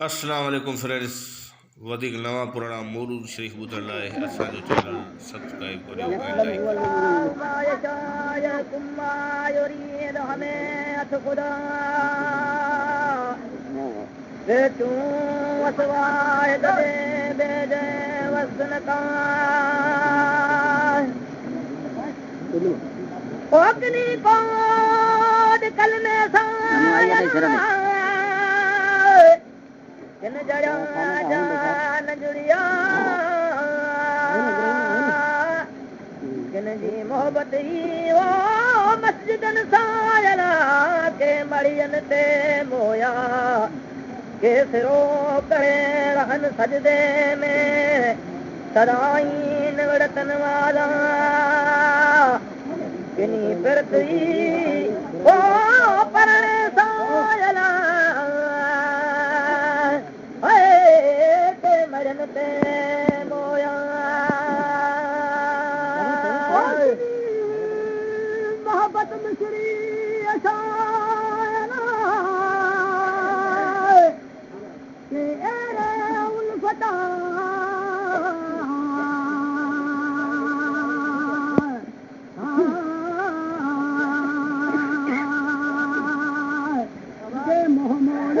अस्सलाम वालेकुम फ्रेंड्स। वधीक नवा पुराना मौलूद शरीफ ॿुधण लाइ असांजो चैनल सब्सक्राइब करियो ऐं लाइक किन जड़ा जान जुड़िया किन जी मोहब्बत ही वो मस्जिदन सायला के मरियन ते मोया के सिरो करे रहन सजदे में सदाईन वड़तन वाला किनी फिरती वो परणे सायला मरन ते मोया मोहब्बत मिसरी असाना के एरे उल्फता के मोहम्मद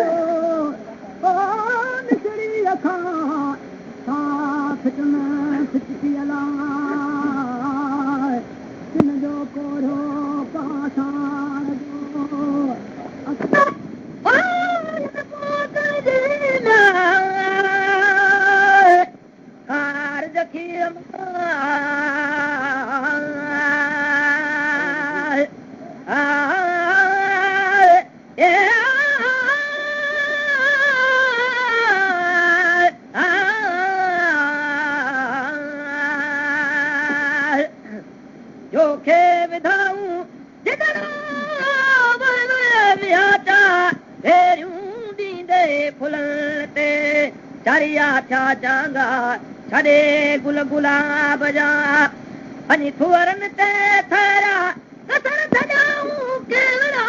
किन जो कोरो पाषाण हार जखियम जोखे विधाऊं जिगरा विहाचा भेरियूं दींदे फुलन ते चरिया छा चांगा छॾे गुल गुलाब जा वञी थुअरनि ते थरा कसर सजाऊं केवड़ा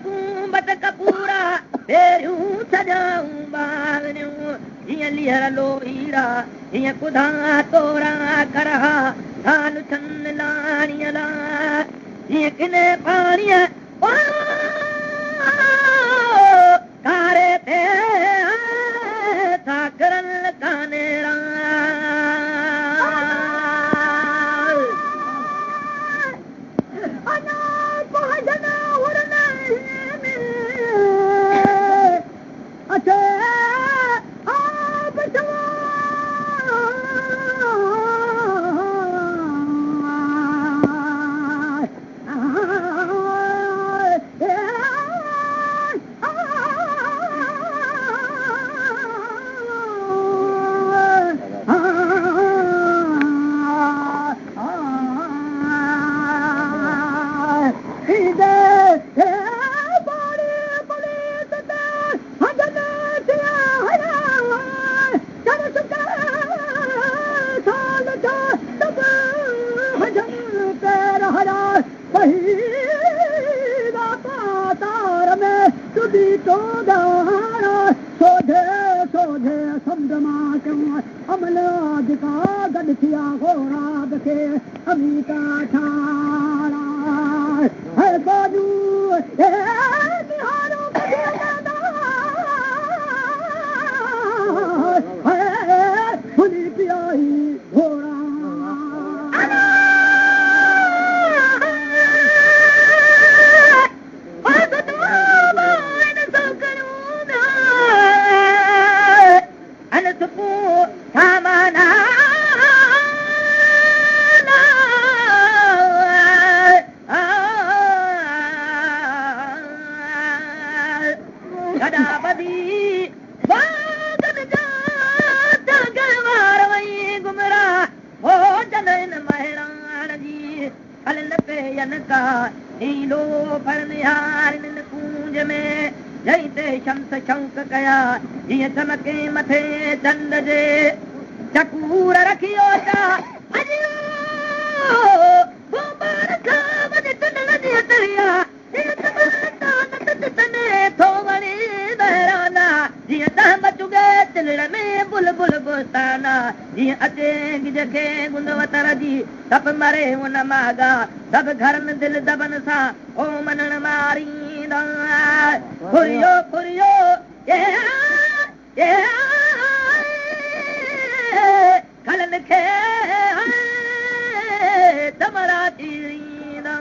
कुंबत कपूरा भेरियूं सजाऊं बावरियूं हीअं लीहर लोहीरा हीअं कुधा तोरा करहा थान छन लाणीअ ला हीअं किने पाणीअ कारे थे था करन काने शम्स शौक कया हीअं चमके मथे चंद जे चकूर रखियो ता जीअं दिलड़ में बुलबुल बोस्ताना जीअं अचे गिजखे गुंद वतर जी सप मरे उन मागा सभु घरनि दिल दबन सां ओ मनण मारींदा फुरियो फुरियो खलनि खे दमरा चीरींदा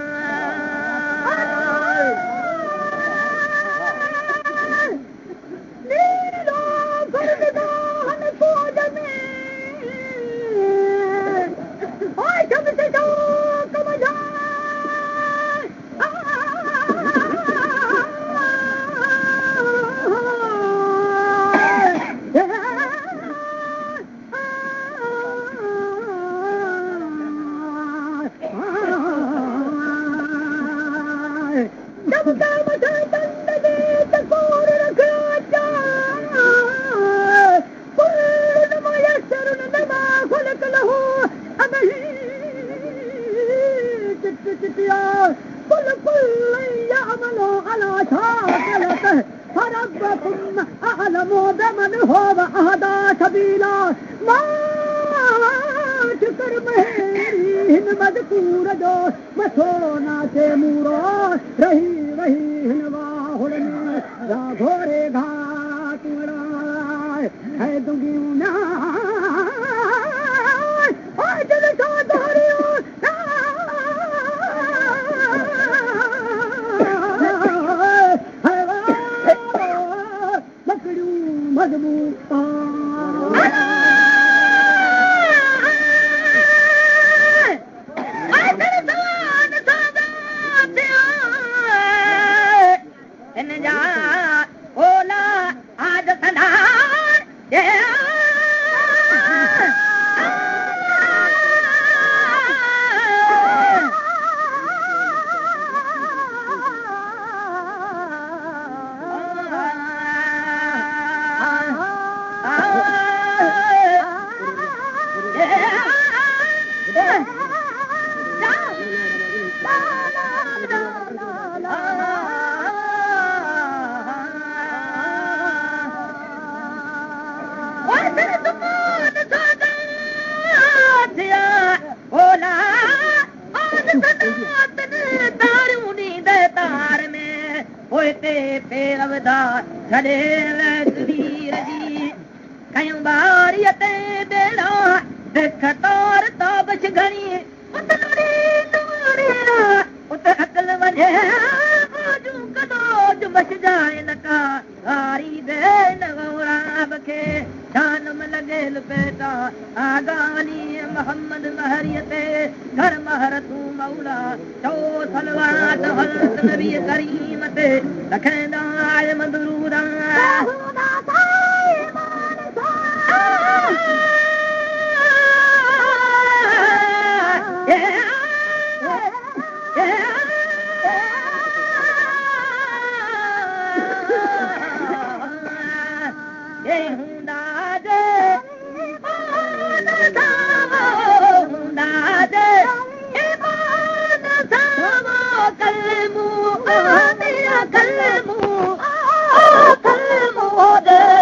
Oh,